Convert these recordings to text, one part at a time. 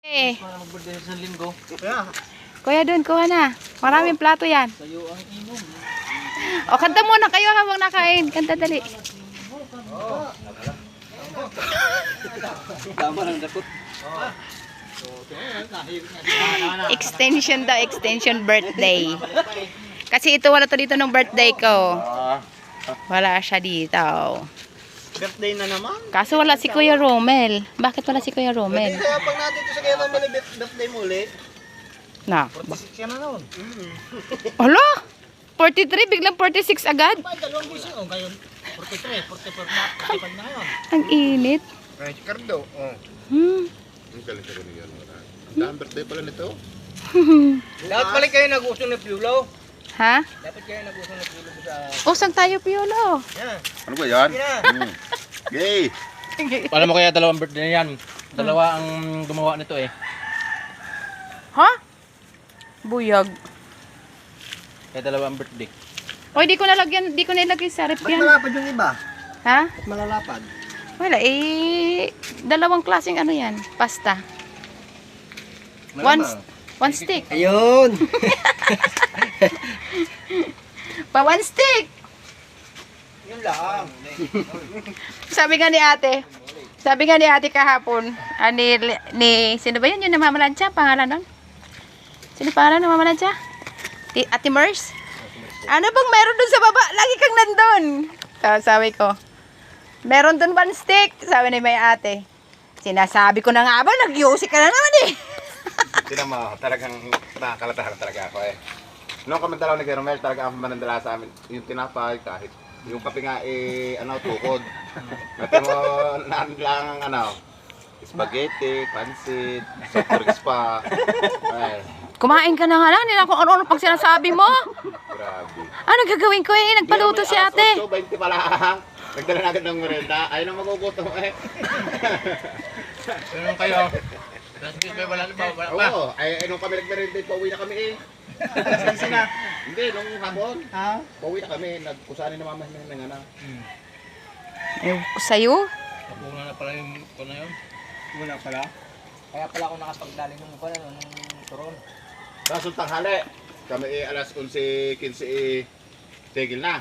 Eh, Para mag-birthday sa linggo. kuya dun, kuha na. Maraming plato yan. Tayo ang inom. O, kanta muna kayo habang nakain. Kanta dali. Tama lang dakot. Extension daw, extension birthday. Kasi ito wala to dito ng birthday ko. Wala siya dito. Birthday na naman. Kaso wala si Kuya Romel. Bakit wala si Kuya Romel? Kaya pag natin ito sa kaya mamali birthday mo ulit. Na. 46 yan na noon. Hala! 43, biglang 46 agad. Ba, dalawang bis yun. Ngayon, 43, 44 na, 45 na ngayon. Ang init. Ay, Ricardo. Oh. Ang galing ka rin yan. Ang dahang birthday pala nito. Dapat pala kayo nag-usong na Piolo. Ha? Dapat kayo nag-usong na Piolo sa... Usang tayo, Piolo. Yan. Ano ba yan? Sige na. Gay! Alam mo kaya dalawang birthday na yan. Dalawa ang gumawa nito eh. Ha? Buyag. Kaya dalawa ang birthday. Oy, di ko nalagyan, di ko nilagay sa rep Ba't yan. malapad yung iba? Ha? Ba't malalapad? Wala, dalawang klaseng ano yan, pasta. One stick. Ayun! One stick! Yun lang. Sabi nga ni ate kahapon, sino ba yun yung namamalansya? Pangalan nun? Sino pangalan namamalansya? Ate Mers? Ano bang meron dun sa baba? Lagi kang nandun. Sabi ko, meron dun one stick. Sabi ni may ate. Sinasabi ko na nga ba, nag-iusik ka na naman eh. Tinan mo, talagang nakakalatahan talaga ako eh. Noong kami dalawa ni Romel, talaga ang manandala sa amin. Yung tinapay, kahit yung kape nga tukod. Natin mo, naan lang ang spaghetti, pansit, soft drinks pa. Ay, Kumain ka na nga lang. Hindi na kung ano-ano pag sinasabi mo. grabe. Ano gagawin ko eh? Nagpaluto si ate. 20 pa lang. Nagdala na agad ng merenda. Ayaw na magugutom eh. Ano kayo? Wala pa. Oo, ay nung kami nagmerenda, pauwi na kami eh. Saan na? Hindi, nung hapon. Ha? Pauwi na kami, nagkusanin na mama ng Ewan ko sa'yo. Kapuna na pala yung ito na yun. Wala pala. Kaya pala ako nakapagdali nung pala nung turon. Kaso tanghali, kami alas 11:15 tigil na.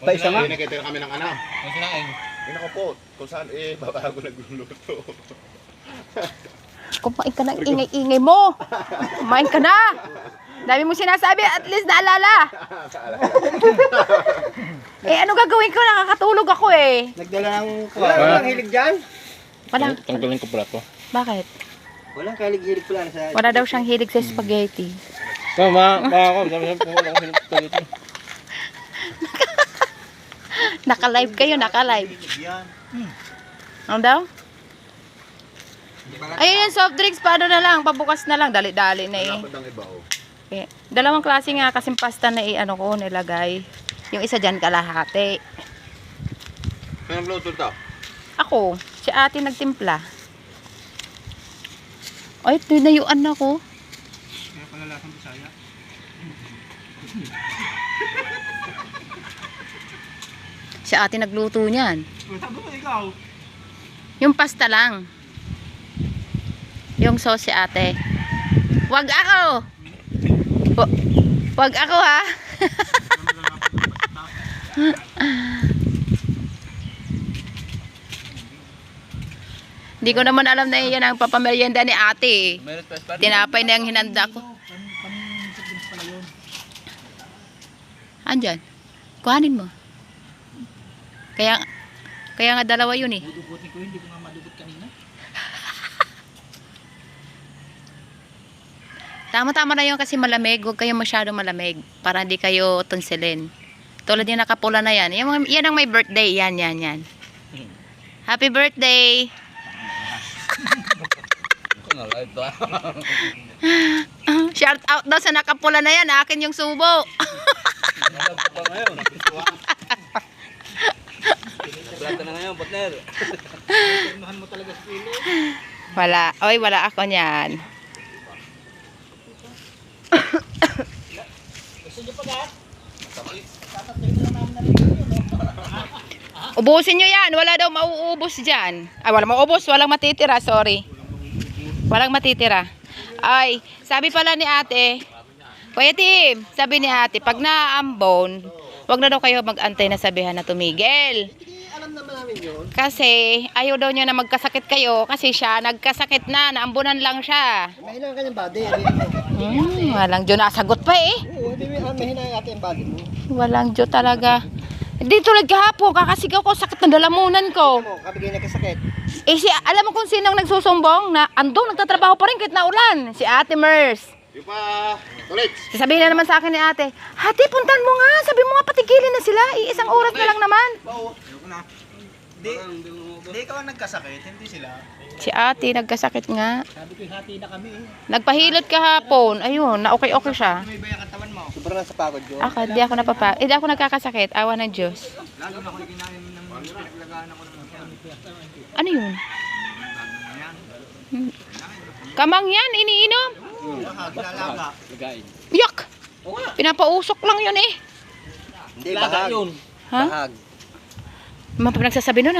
Pa isa nga? Nakita kami ng ano. Ang sinaing. Ako po, kung saan babago nagluluto. Kumain ka ng ingay-ingay mo. Kumain ka na. Dami mo sinasabi, at least naalala. Ano gagawin ko? Nakakatulog ako eh. Nagdala ng... Wala kang hilig dyan? Wala. Tanggalin ko pala to. Bakit? Walang kahilig-hilig pala sa... Wala daw siyang hilig sa spaghetti. Tama, ako. Sabi ko, wala ko dito. Naka-live kayo, naka-live. Yan. Ano daw? Ayun yung soft drinks, paano na lang? Pabukas na lang, dali-dali na eh. Dapat ang iba oh. Okay. Dalawang klase nga kasing pasta na nilagay. Yung isa dyan kalahati. Anong luto to? Ako, si ate nagtimpla. Ay, tinayuan na ko. Kaya pala lasang Bisaya. Si ate nagluto niyan. Sabi mo ikaw. Yung pasta lang. Yung sauce si ate. Wag ako! Wag ako ha! Hindi ko naman alam na yan ang papamerienda ni ate. Tinapay na yung hinanda ko. Andyan. Kuhanin mo. Kaya nga dalawa yun eh. Dudugutin ko, hindi ko nga madugot kanina. Tama-tama na yun kasi malamig. Huwag kayong masyado malamig. Para hindi kayo tonsilin. Tulad yung nakapula na yan. Yan ang may birthday. Yan. Happy birthday! Shout out daw sa nakapula na yan. Akin yung subo. Plata na ngayon, partner. Tignahan mo talaga sa pilo. Wala. Oy, wala ako niyan. Gusto niyo pa ga? Ubusin nyo yan. Wala daw mauubos dyan. Ay, wala mauubos. Walang matitira. Sorry. Walang matitira. Ay, sabi pala ni ate, Kuya Tim, sabi ni ate, pag naambon, wag na daw kayo mag-antay na sabihan na tumigil. Alam naman namin yun. Kasi ayaw daw niya na magkasakit kayo kasi siya nagkasakit na, naambunan lang siya. Mahina ang kanyang body. Walang Diyo nasagot pa eh. Oo, mahina yung ating body mo. Walang Diyo talaga. Di tulad kahapon, kakasigaw ko, sakit ng dalamunan ko. Mo, kabigay nagkasakit. Eh alam mo kung sinong nagsusumbong na andong nagtatrabaho pa rin kahit naulan? Si Ate Mers. Yung pa, tulit. Sasabihin na naman sa akin ni ate, Ate, puntan mo nga. Sabi mo nga, patigilin na sila. Isang oras na lang naman. Oo. Hindi ikaw ang nagkasakit, hindi sila. Si ate, nagkasakit nga. Sabi ko, hati na kami eh. Nagpahilot kahapon. Ayun, na okay siya. May bayang katawan mo. Sobrang nasa pagod yun. Di ako napapa. Di ako nagkakasakit. Awa ng Diyos. Lalo na kung kinain ng pinaglagahan ako ng mga. Ano yun? Kamang yan, iniinom. Ginalaga. Yak! Pinapausok lang yun eh. Hindi, bahag. yun. Ha? Bahag. Nagsasabi nun,